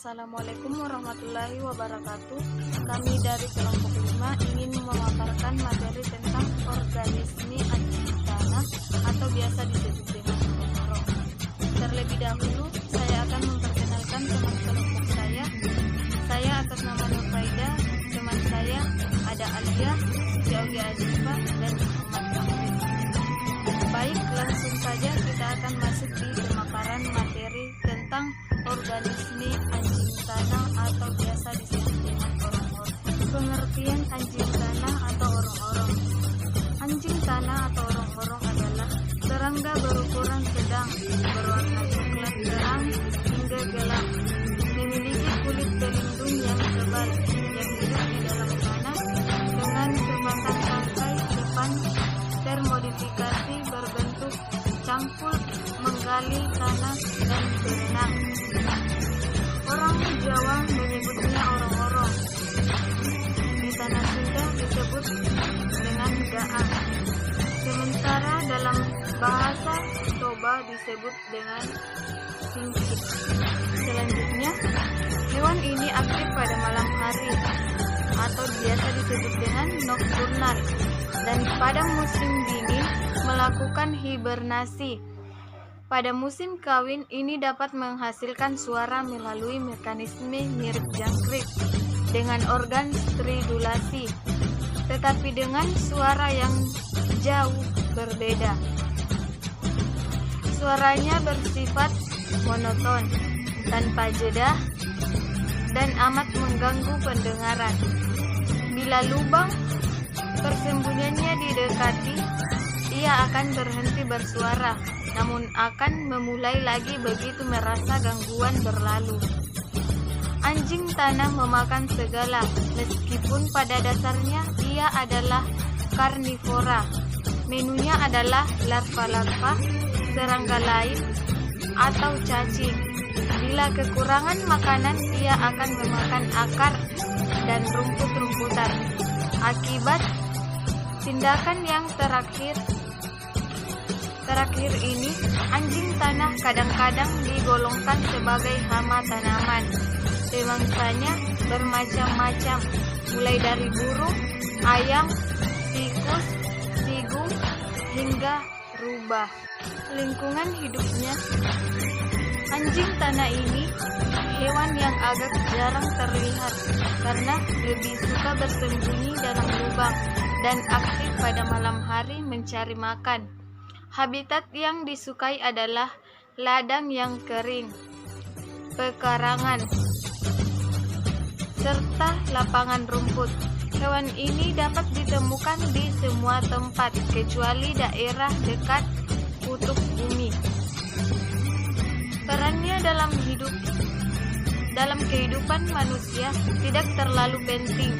Assalamualaikum warahmatullahi wabarakatuh. Kami dari kelompok 5 ingin memaparkan materi tentang organisme anjing tanah atau biasa disebut dengan orong-orong. Terlebih dahulu, saya akan memperkenalkan teman kelompok saya. Saya atas nama Nurfaida, teman saya ada Alia, Siogi Azifa, dan Muhammad Rahman. Baik, langsung saja kita akan masuk di pemaparan materi tentang organisme anjing tanah atau biasa disebut dengan orong-orong. Pengertian anjing tanah atau orong-orong. Anjing tanah atau orong-orong adalah serangga berukuran sedang, berwarna coklat terang hingga gelap, memiliki kulit pelindung yang tebal, yang hidup di dalam tanah dengan sepasang tangkai depan termodifikasi berbentuk cangkul, menggali tanah dan berenang. Orang Jawa menyebutnya orong-orong. Di tanah Sunda disebut dengan gaang. Sementara dalam bahasa Toba disebut dengan singkit. Selanjutnya, hewan ini aktif pada malam hari atau biasa disebut dengan nokturnal, dan pada musim dingin melakukan hibernasi. Pada musim kawin ini dapat menghasilkan suara melalui mekanisme mirip jangkrik dengan organ stridulasi, tetapi dengan suara yang jauh berbeda. Suaranya bersifat monoton, tanpa jeda, dan amat mengganggu pendengaran. Bila lubang persembunyiannya didekati, ia akan berhenti bersuara, namun akan memulai lagi begitu merasa gangguan berlalu. Anjing tanah memakan segala, meskipun pada dasarnya ia adalah karnivora. Menunya adalah larva-larva, serangga lain, atau cacing. Bila kekurangan makanan, ia akan memakan akar dan rumput-rumputan. Akibat tindakan yang terakhir ini, anjing tanah kadang-kadang digolongkan sebagai hama tanaman. Mangsanya bermacam-macam, mulai dari burung, ayam, tikus, sigung, hingga rubah. Lingkungan hidupnya, anjing tanah ini hewan yang agak jarang terlihat karena lebih suka bersembunyi dalam lubang dan aktif pada malam hari mencari makan. Habitat yang disukai adalah ladang yang kering, pekarangan, serta lapangan rumput. Hewan ini dapat ditemukan di semua tempat kecuali daerah dekat kutub bumi. Perannya dalam kehidupan manusia tidak terlalu penting.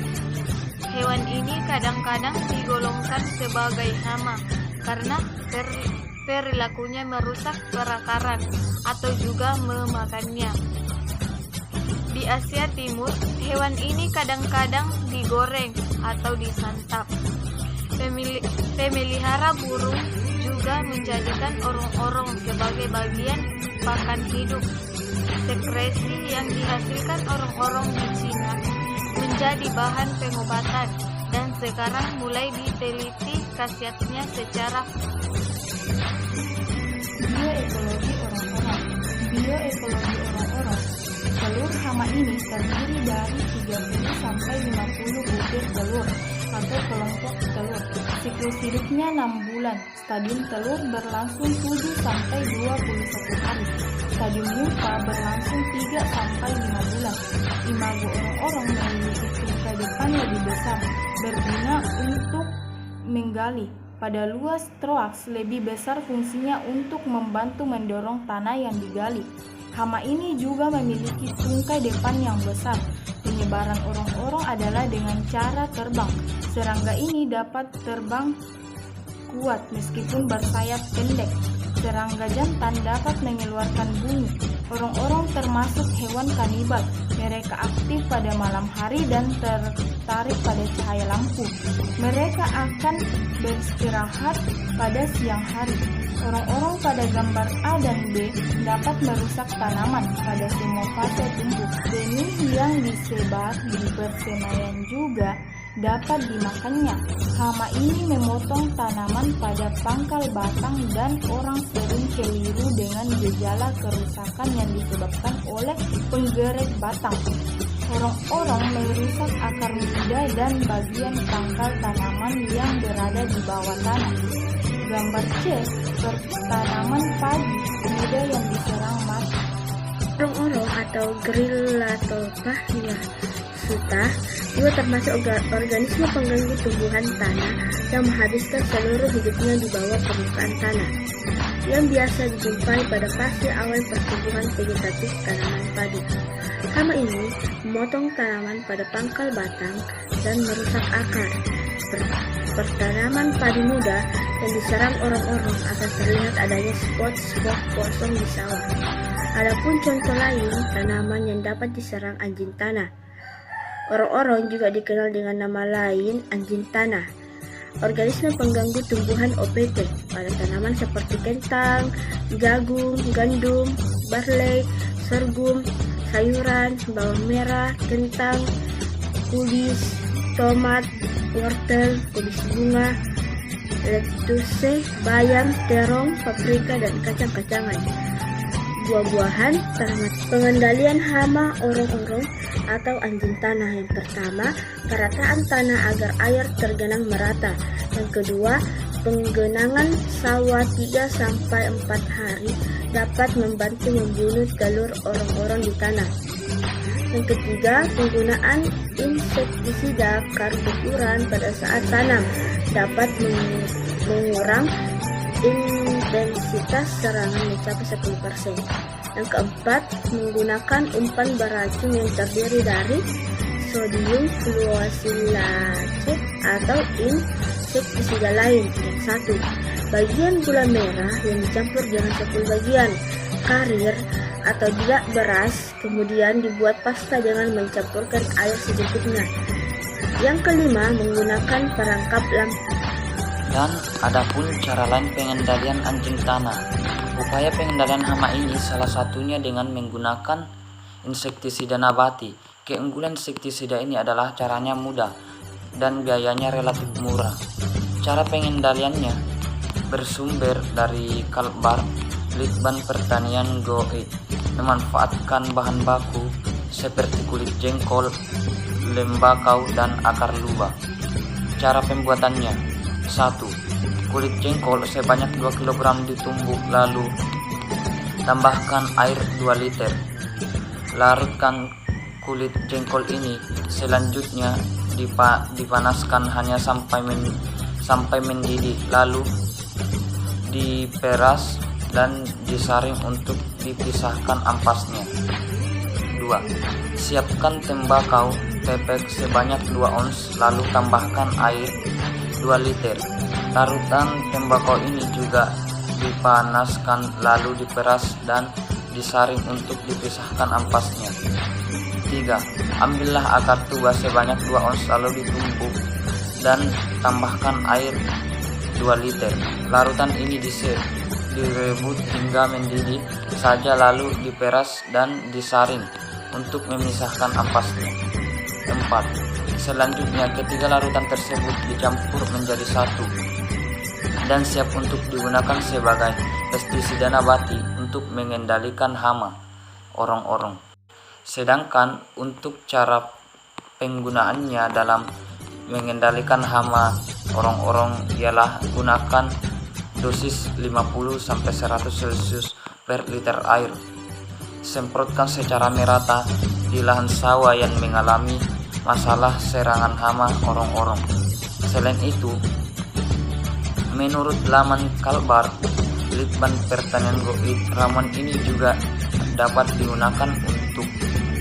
Hewan ini kadang-kadang digolongkan sebagai hama karena perilakunya merusak perakaran atau juga memakannya. Di Asia Timur, hewan ini kadang-kadang digoreng atau disantap. Pemelihara burung juga menjadikan orong-orong sebagai bagian pakan hidup. Sekresi yang dihasilkan orong-orong di Cina menjadi bahan pengobatan dan sekarang mulai diteliti khasiatnya secara bioekologi orang-orang. Bioekologi orang-orang. Telur hama ini terdiri dari 30 sampai 50 butir telur atau kelompok telur. Siklus hidupnya 6 bulan. Stadium telur berlangsung 7 sampai 21 hari. Stadium nyupa berlangsung 3 sampai 5 bulan. Imago orang-orang memiliki tungkai depan lebih besar, berguna untuk menggali. Pada luas troaks lebih besar fungsinya untuk membantu mendorong tanah yang digali. Hama ini juga memiliki tungkai depan yang besar. Penyebaran orong-orong adalah dengan cara terbang. Serangga ini dapat terbang kuat meskipun bersayap pendek. Serangga jantan dapat mengeluarkan bunyi. Orong-orong termasuk hewan kanibal, Mereka aktif pada malam hari dan tertarik pada cahaya lampu. Mereka akan beristirahat pada siang hari. Orang-orang pada gambar A dan B dapat merusak tanaman pada semua fase tumbuh. Benih yang disebar di persemaian juga dapat dimakannya. Hama ini memotong tanaman pada pangkal batang dan orang sering keliru dengan gejala kerusakan yang disebabkan oleh penggerek batang. Orang-orang merusak akar muda dan bagian pangkal tanaman yang berada di bawah tanah. Gambar C, tanaman padi muda yang diserang mati. Orang-orang atau Gryllatophagnia suta juga termasuk organisme pengganggu tumbuhan tanah yang menghabiskan seluruh hidupnya di bawah permukaan tanah, yang biasa dijumpai pada fase awal pertumbuhan vegetatif tanaman padi. Hama ini memotong tanaman pada pangkal batang dan merusak akar. Pertanaman padi muda yang diserang orang-orang akan terlihat adanya spot-spot kosong di sawah. Adapun contoh lain tanaman yang dapat diserang anjing tanah. Orang-orang juga dikenal dengan nama lain anjing tanah. Organisme pengganggu tumbuhan OPT pada tanaman seperti kentang, jagung, gandum, barley, sorghum, sayuran, bawang merah, kentang, kubis, tomat, wortel, kubis bunga, lettuce, bayam, terong, paprika, dan kacang-kacangan. Buah-buahan, tanaman. Pengendalian hama orang-orang atau anjing tanah. Yang pertama, perataan tanah agar air tergenang merata. Yang kedua, penggenangan sawah 3-4 hari dapat membantu membunuh telur orang-orang di tanah. Yang ketiga, penggunaan insektisida karbofuran pada saat tanam dapat mengurang intensitas serangan mencapai 10%. Yang keempat, menggunakan umpan beracun yang terdiri dari sodium fluosilase atau insektisida lain. Yang satu, bagian gula merah yang dicampur dengan 10 bagian karir atau tidak beras, kemudian dibuat pasta dengan mencampurkan air sedikitnya. Yang kelima, menggunakan perangkap lampu. Dan adapun cara lain pengendalian anjing tanah. Upaya pengendalian hama ini salah satunya dengan menggunakan insektisida nabati. Keunggulan insektisida ini adalah caranya mudah dan biayanya relatif murah. Cara pengendaliannya bersumber dari Kalbar, Litbang Pertanian Go Id, memanfaatkan bahan baku seperti kulit jengkol, lem bakau, dan akar lubang. Cara pembuatannya: 1. Kulit jengkol sebanyak 2 kg ditumbuk, lalu tambahkan air 2 liter. Larutkan kulit jengkol ini, selanjutnya dipanaskan hanya sampai mendidih, lalu diperas dan disaring untuk dipisahkan ampasnya. 2. Siapkan tembakau tepek sebanyak 2 ons, lalu tambahkan air 2 liter. Larutan tembakau ini juga dipanaskan, lalu diperas dan disaring untuk dipisahkan ampasnya. 3. Ambillah akar tuba sebanyak 2 ons, lalu ditumbuk dan tambahkan air 2 liter. Larutan ini direbut hingga mendidih saja, lalu diperas dan disaring untuk memisahkan ampasnya. 4. Selanjutnya, ketiga larutan tersebut dicampur menjadi satu dan siap untuk digunakan sebagai pestisida nabati untuk mengendalikan hama orang-orang. Sedangkan untuk cara penggunaannya dalam mengendalikan hama orang-orang ialah gunakan dosis 50-100 Celcius per liter air. Semprotkan secara merata di lahan sawah yang mengalami masalah serangan hama orang-orang. Selain itu, menurut laman Kalbar, Litbang Pertanian Go Id, ramuan ini juga dapat digunakan untuk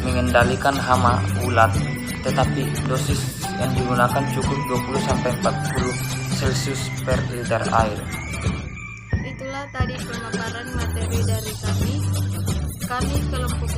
mengendalikan hama ulat, tetapi dosis yang digunakan cukup 20-40 Celcius per liter air. Itulah tadi pemaparan materi dari kami kelompok